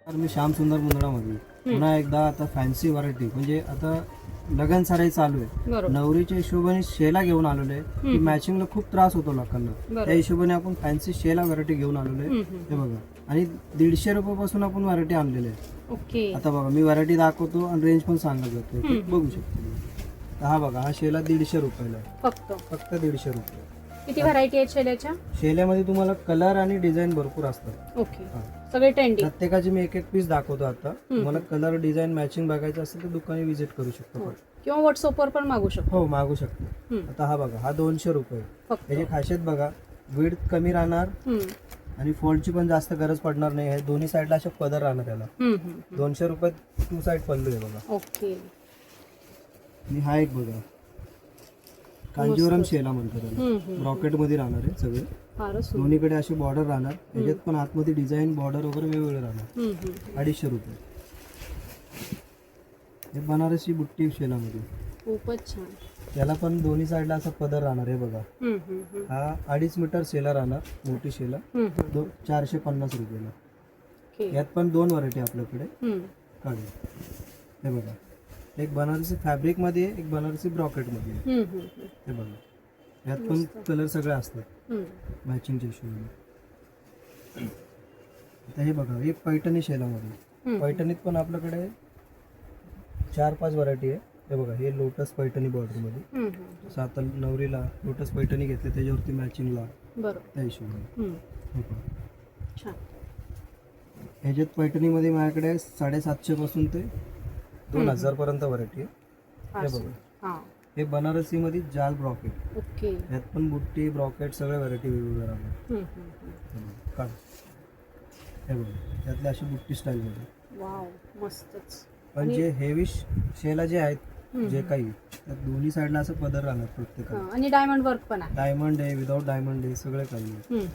तर मी श्याम सुंदर मुंदडामध्ये पुन्हा एकदा आता फॅन्सी व्हरायटी म्हणजे आता लगन सराई चालू आहे. बरोबर. नवरीच्या हिशोबाने शेला घेऊन आलेलो आहे की मॅचिंगला खूप त्रास होतो लोकांना. बरोबर. त्या हिशोबाने आपण फॅन्सी शेला व्हरायटी घेऊन आलेलो आहे. हे बघा आणि 150 रुपयापासून आपण व्हरायटी आणलेली आहे. ओके. आता बघा मी व्हरायटी दाखवतो आणि रेंज पण सांगत जातो. ते बघू शकतो. तर हा बघा हा शेला 150 रुपयाला आहे. फक्त 150 रुपये. किती व्हरायटी आहेत शेल्याच्या? शेल्यामध्ये तुम्हाला कलर आणि डिझाईन भरपूर असतात. ओके. हा. सगळे ट्रेंडी. प्रत्येकाची मी एक एक पीस दाखवतो आता. तुम्हाला कलर डिझाईन मॅचिंग बघायचं असेल तर दुकानी विजिट करू शकतो. किंवा व्हॉट्सअपवर पण मागू शकतो. हो मागू शकतो. आता हा बघा हा 200 रुपये. फक्त. याची खासियत बघा विड्थ कमी राहणार आणि फोल्डची पण जास्त गरज पडणार नाही. हे दोन्ही साईडला असे पदर राहणार त्याला. 200 रुपयात 2 साईड पल्लू आहे बघा. ओके. आणि हा एक बघा कांजीवरम शेला म्हणतो त्याला. रॉकेट मध्ये राहणार आहे सगळे. फारच दोन्हीकडे अशी बॉर्डर राहणार. याच्यात पण आतमध्ये डिझाईन बॉर्डर वगैरे वेगवेगळे राहणार. 250 रुपये. हे बनारसी बुट्टी शेलामध्ये खूपच छान. त्याला पण दोन्ही साईडला असा पदर राहणार आहे बघा. हा 2.5 मीटर शेला राहणार मोठी शेला. 450 रुपयाला. ओके. यात पण 2 व्हरायटी आपल्याकडे काढू. हे बघा एक बनारसी फॅब्रिक मध्ये एक बनारसी ब्रॉकेट मध्ये. हे बघा यात पण कलर सगळे असतात मॅचिंगच्या हिशोबाने. आता हे बघा एक पैठणी शेलामध्ये. पैठणीत पण आपल्याकडे 4-5 व्हरायटी आहे. हे बघा हे लोटस पैठणी बॉर्डर मध्ये. जसं आता नवरीला लोटस पैठणी घेतली त्याच्यावरती मॅचिंगला त्या हिशोबाने. छान. ह्याच्यात पैठणीमध्ये माझ्याकडे 750 पासून ते 2000 पर्यंत व्हरायटी आहे. हे बघा हे बनारसी मध्ये जाल ब्रॉकेट. ओके. यात पण बुट्टी ब्रॉकेट सगळ्या व्हरायटी वेगवेगळ्या राहणार. काढ. हे बघा त्यातली अशी बुट्टी स्टाईल मध्ये. वाव मस्तच. पण जे हेवी शेला जे आहेत जे काही त्यात दोन्ही साईडला असं पदर राहणार प्रत्येकाला. आणि डायमंड वर्क पण आहे. डायमंड आहे विदाउट डायमंड आहे सगळे काही आहे.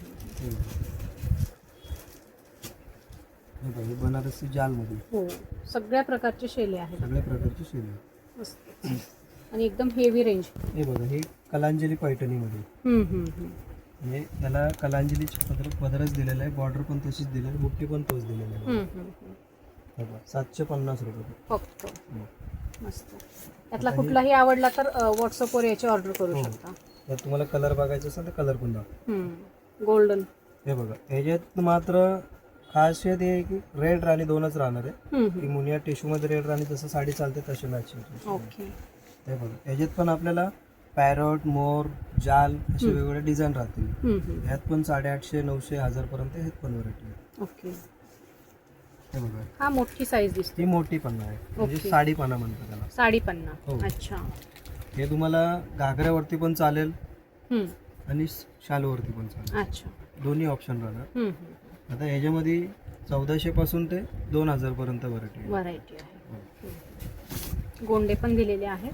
हे बघा हे बनारसी जाल मध्ये. हो सगळ्या प्रकारचे शेले आहेत. सगळ्या प्रकारची शेले. मस्त. आणि एकदम हेवी रेंज. हे बघा हे कलांजली पैठणी मध्ये. म्हणजे त्याला कलांजलीची पदरच दिलेला आहे. बॉर्डर पण तशीच दिलेली आहे. बुट्टी पण तोच दिलेला आहे. 750 रुपये फक्त. मस्त. यातला कुठलाही आवडला तर व्हॉट्सअपवर याची ऑर्डर करू शकता. जर तुम्हाला कलर बघायचा असेल तर कलर पण दाखव. गोल्डन. हे बघा ह्याच्यात मात्र खासियत आहे की रेड राणी 2च राहणार आहे. की मुनिया टिश्यू मध्ये रेड राणी जसं साडी चालते तसे मॅचिंग. ओके. हे बघा ह्याच्यात पण आपल्याला पॅरट मोर जाल असे वेगवेगळे डिझाईन राहतील. ह्यात पण 850, 900, 1000 पर्यंत ह्यात पण व्हरायटी. ओके. हे बघा हा मोठी साईज दिसते. ही मोठी पन्ना आहे म्हणजे साडी पन्ना म्हणतात त्याला. साडी पन्ना. हो. अच्छा. हे तुम्हाला घागऱ्यावरती पण चालेल आणि शालवरती पण चालेल. अच्छा. दोन्ही ऑप्शन राहणार. आता ह्याच्यामध्ये 1400 पासून ते 2000 पर्यंत व्हरायटी आहे. गोंडे पण दिलेले आहेत.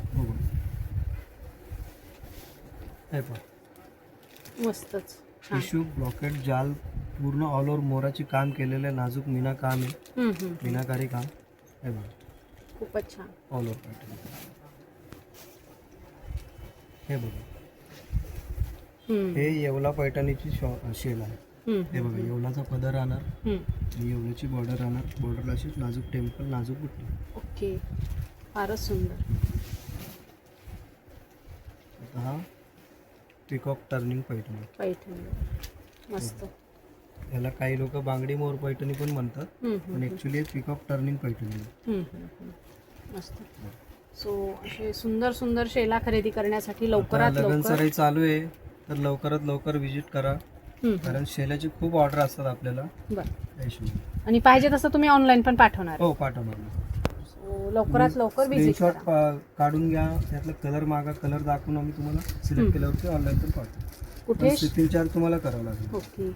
हे पहा मस्तच. टिश्यू ब्लॉकेट जाल पूर्ण ऑल ओव्हर मोराची काम केलेलं आहे. नाजूक मीना काम आहे. मीनाकारी काम. हे बघा खूपच छान. All over pattern. हे बघा हे येवला पैठणीची शेल आहे. हे बघा येवलाचा पदर राहणार आणि येवल्याची बॉर्डर राहणार. बॉर्डरला अशी नाजूक टेम्पल नाजूक बुट्टी. ओके. फारच सुंदर. आता हा पिकॉक टर्निंग पैठणी. मस्त. याला काही लोक बांगडी मोर पैठणी पण म्हणतात पण ऍक्च्युली पिकॉक टर्निंग पैठणी. मस्त. सो असे सुंदर सुंदर शेला खरेदी करण्यासाठी लवकरात लगन लवकर सराई चालू आहे तर लवकरात लवकर विजिट करा. कारण शेल्याची खूप ऑर्डर असतात आपल्याला. आणि पाहिजे तसं तुम्ही ऑनलाईन पण पाठवणार? हो पाठवणार. लवकरात लवकर विजिट करा. काढून घ्या त्यातला कलर मागा. कलर दाखवून आम्ही तुम्हाला सिलेक्ट केल्यावरती ऑनलाईन पण पाठवू. कुठे शिपिंग चार्ज तुम्हाला करावं लागेल. ओके.